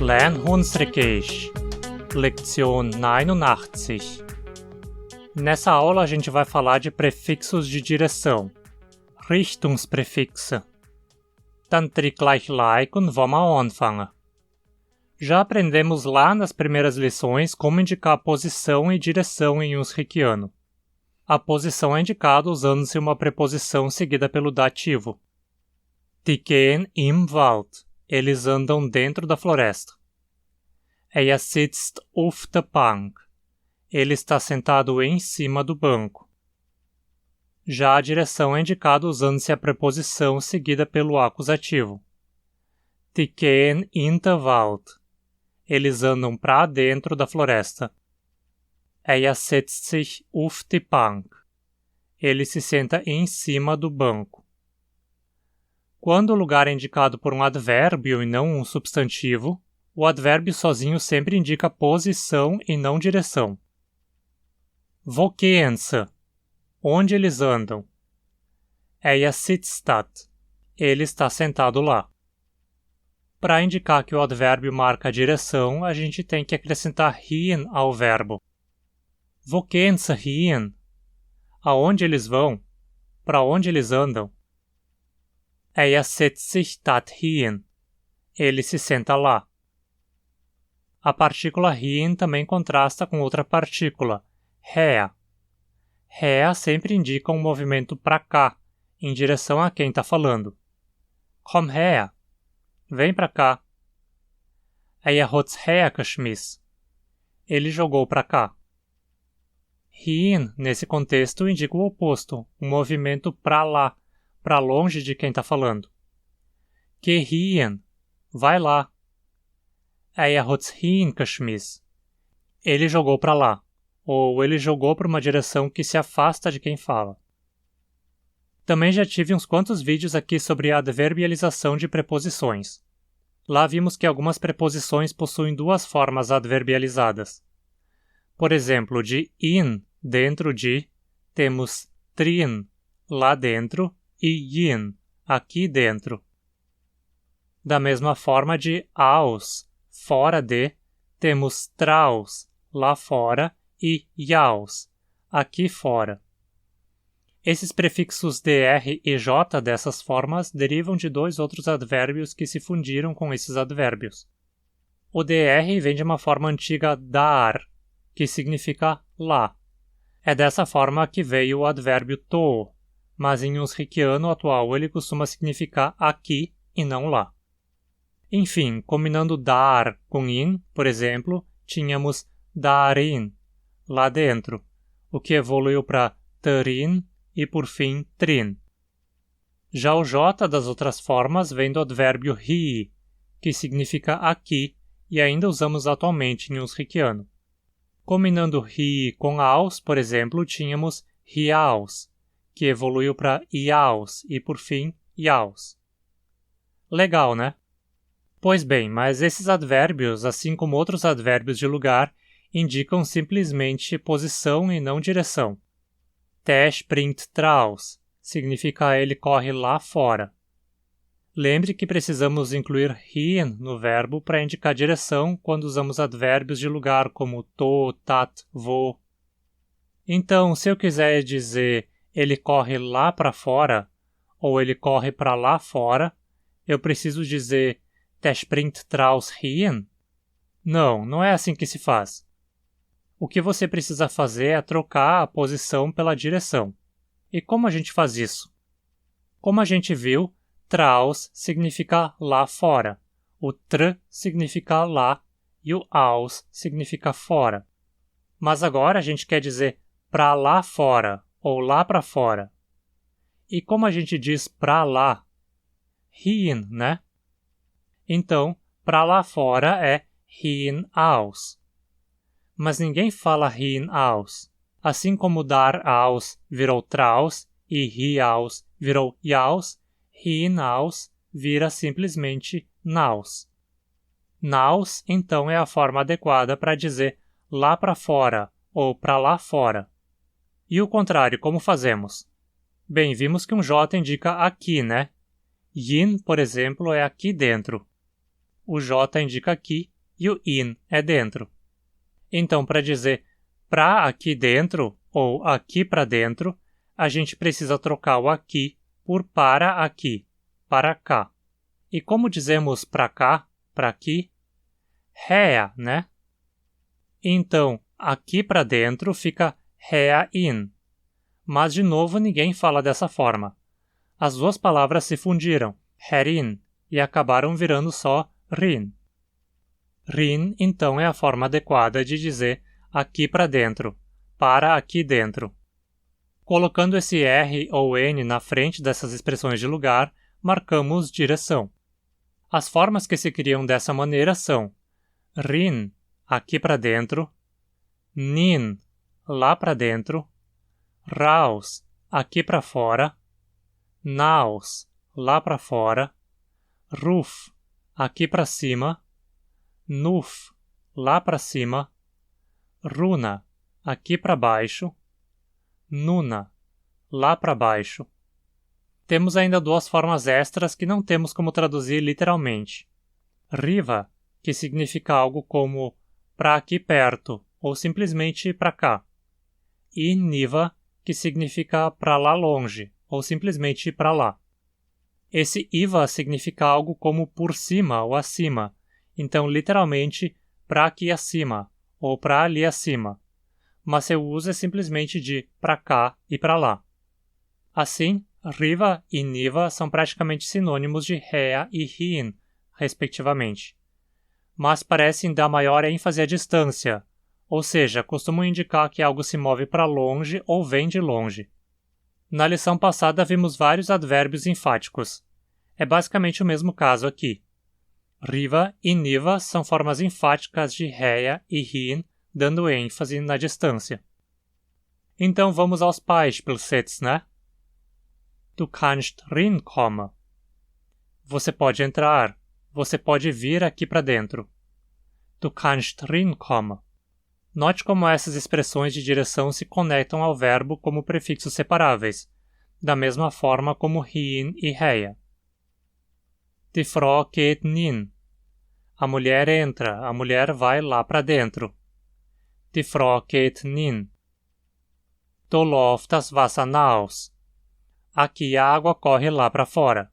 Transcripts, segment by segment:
Lernhundsrequeixe, Lektion 89. Nessa aula a gente vai falar de prefixos de direção, Richtungspräfixe. Dann tritt gleich like und vamos anfangen. Já aprendemos lá nas primeiras lições como indicar posição e direção em Unsrichiano. A posição é indicada usando-se uma preposição seguida pelo dativo. Die gehen im Wald. Eles andam dentro da floresta. Er sitzt auf der Bank. Ele está sentado em cima do banco. Já a direção é indicada usando-se a preposição seguida pelo acusativo. Die gehen in der Wald. Eles andam para dentro da floresta. Er setzt sich auf die Bank. Ele se senta em cima do banco. Quando o lugar é indicado por um advérbio e não um substantivo, o advérbio sozinho sempre indica posição e não direção. Wo gehen sie? Onde eles andam? Er sitzt dort. Ele está sentado lá. Para indicar que o advérbio marca a direção, a gente tem que acrescentar hin ao verbo. Wo gehen sie hin? Aonde eles vão? Para onde eles andam? Er setzt sich dorthin. Ele se senta lá. A partícula hin também contrasta com outra partícula, her. Her sempre indica um movimento para cá, em direção a quem está falando. Komm her. Vem para cá. Er hat's hergeschmissen. Ele jogou para cá. Hin, nesse contexto, indica o oposto, um movimento para lá, para longe de quem está falando. Geh hin. Vai lá. Er hat's hingeschmissen. Ele jogou para lá, ou ele jogou para uma direção que se afasta de quem fala. Também já tive uns quantos vídeos aqui sobre a adverbialização de preposições. Lá vimos que algumas preposições possuem duas formas adverbializadas. Por exemplo, de in, dentro de, temos drin, lá dentro, e in, aqui dentro. Da mesma forma, de aus, fora de, temos draus, lá fora, e jaus, aqui fora. Esses prefixos dr e j dessas formas derivam de dois outros advérbios que se fundiram com esses advérbios. O dr vem de uma forma antiga dar, que significa lá. É dessa forma que veio o advérbio to, mas em Unsrichiano atual ele costuma significar aqui e não lá. Enfim, combinando dar com in, por exemplo, tínhamos darin, lá dentro, o que evoluiu para darin e por fim drin. Já o j das outras formas vem do advérbio hi, que significa aqui e ainda usamos atualmente em Unsrichiano. Combinando hi com aus, por exemplo, tínhamos hiaus, que evoluiu para iaus e por fim iaus. Legal, né? Pois bem, mas esses advérbios, assim como outros advérbios de lugar, indicam simplesmente posição e não direção. Der springt draus significa ele corre lá fora. Lembre que precisamos incluir hin no verbo para indicar direção quando usamos advérbios de lugar como to, tat, wo. Então, se eu quiser dizer ele corre lá para fora ou ele corre para lá fora, eu preciso dizer der springt draus hin? Não, não é assim que se faz. O que você precisa fazer é trocar a posição pela direção. E como a gente faz isso? Como a gente viu, draus significa lá fora, o tr significa lá e o aus significa fora. Mas agora a gente quer dizer para lá fora ou lá para fora. E como a gente diz para lá? Hin, né? Então, para lá fora é hinaus. Mas ninguém fala hinaus. Assim como dar aus virou traus e hiaus virou jaus, hinaus vira simplesmente naus. Naus, então, é a forma adequada para dizer lá para fora ou para lá fora. E o contrário, como fazemos? Bem, vimos que um J indica aqui, né? Yin, por exemplo, é aqui dentro. O J indica aqui e o in é dentro. Então, para dizer pra aqui dentro ou aqui para dentro, a gente precisa trocar o aqui por para aqui, para cá. E como dizemos para cá, para aqui? Här, né? Então, aqui para dentro fica här in. Mas, de novo, ninguém fala dessa forma. As duas palavras se fundiram, herin, e acabaram virando só rin. Rin, então, é a forma adequada de dizer aqui para dentro, para aqui dentro. Colocando esse R ou N na frente dessas expressões de lugar, marcamos direção. As formas que se criam dessa maneira são rin, aqui para dentro, nin, lá para dentro, raus, aqui para fora, naus, lá para fora, ruf, aqui para cima, nuf, lá para cima, runa, aqui para baixo, nuna, lá para baixo. Temos ainda duas formas extras que não temos como traduzir literalmente. Riva, que significa algo como para aqui perto ou simplesmente para cá. E niva, que significa para lá longe ou simplesmente para lá. Esse iva significa algo como por cima ou acima, então literalmente para aqui acima ou para ali acima, mas seu uso é simplesmente de para cá e para lá. Assim, riva e niva são praticamente sinônimos de her e hin, respectivamente, mas parecem dar maior ênfase à distância, ou seja, costumam indicar que algo se move para longe ou vem de longe. Na lição passada vimos vários advérbios enfáticos. É basicamente o mesmo caso aqui. Riva e niva são formas enfáticas de her e hin, dando ênfase na distância. Então vamos aos Beispielssätze, né? Du kannst rinkommen. Você pode entrar. Você pode vir aqui para dentro. Du kannst rinkommen. Note como essas expressões de direção se conectam ao verbo como prefixos separáveis, da mesma forma como hin e her. Die Frau geht hin. A mulher entra, a mulher vai lá para dentro. Die Frau geht hin. Da läuft das Wasser hinaus. Aqui a água corre lá para fora.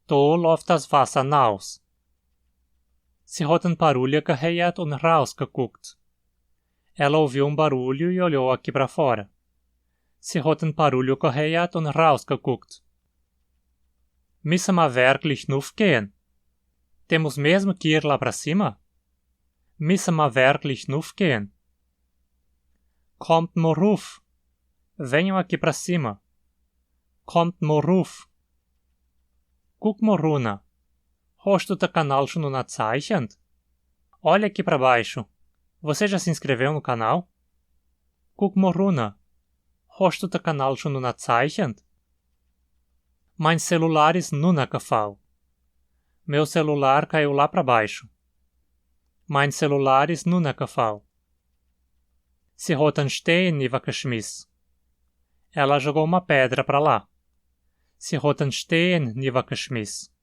Da läuft das Wasser hinaus. Sie hat ein Barulho gehört und rausgeguckt. Ela ouviu um barulho e olhou aqui para fora. Sie hat ein Barulho gehört und rausgeguckt. Müssen wir wirklich hinaufgehen? Temos mesmo que ir lá para cima? Müssen wir wirklich hinaufgehen? Kommt mal rauf. Venham aqui para cima. Kommt mal rauf. Guck mal runter. Hast du den Kanal schon unterzeichnet? Olha aqui para baixo. Você já se inscreveu no canal? Guck mal runter. Hast du den Kanal schon unterzeichnet? Mein Celular ist runtergefallen. Meu celular caiu lá para baixo. Mein Celular ist runtergefallen. Sie hat einen Stein niedergeschmissen. Ela jogou uma pedra para lá. Sie hat einen Stein niedergeschmissen.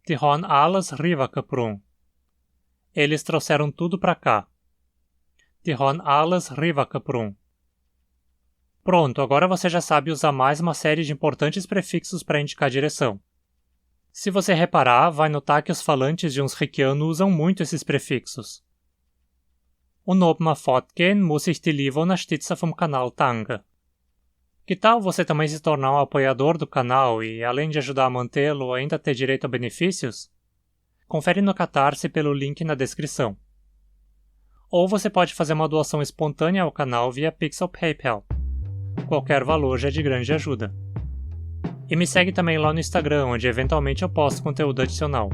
Die haben alles rübergebracht. Eles trouxeram tudo para cá. Die haben alles rübergebracht. Pronto, agora você já sabe usar mais uma série de importantes prefixos para indicar direção. Se você reparar, vai notar que os falantes de Unsrikiano usam muito esses prefixos. Und ob man fortgehen, muss ich die liebe Unterstützer vom Kanal danken. Que tal você também se tornar um apoiador do canal e, além de ajudar a mantê-lo, ainda ter direito a benefícios? Confere no Catarse pelo link na descrição. Ou você pode fazer uma doação espontânea ao canal via Pix ou PayPal. Qualquer valor já é de grande ajuda. E me segue também lá no Instagram, onde eventualmente eu posto conteúdo adicional.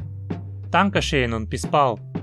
Dankeschön und bis bald!